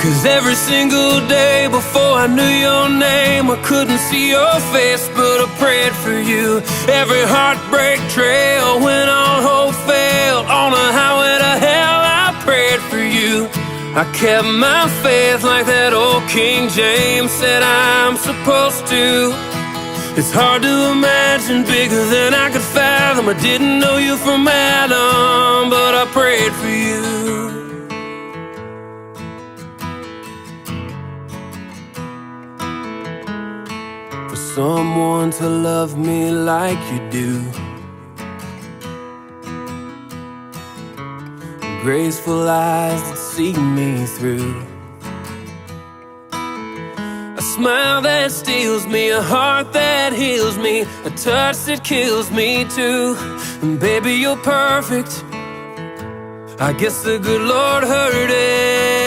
'Cause every single day before I knew your name, I couldn't see your face, but I prayed for you. Every heartbreak trail when all hope failed, on a highway to hell I prayed for you. I kept my faith like that old King James said I'm supposed to. It's hard to imagine bigger than I could fathom. I didn't know you from Adam, but I prayed for you. For someone to love me like you do, graceful eyes that see me through, a smile that steals me, a heart that heals me, a touch that kills me too. And baby, you're perfect. I guess the good Lord heard it.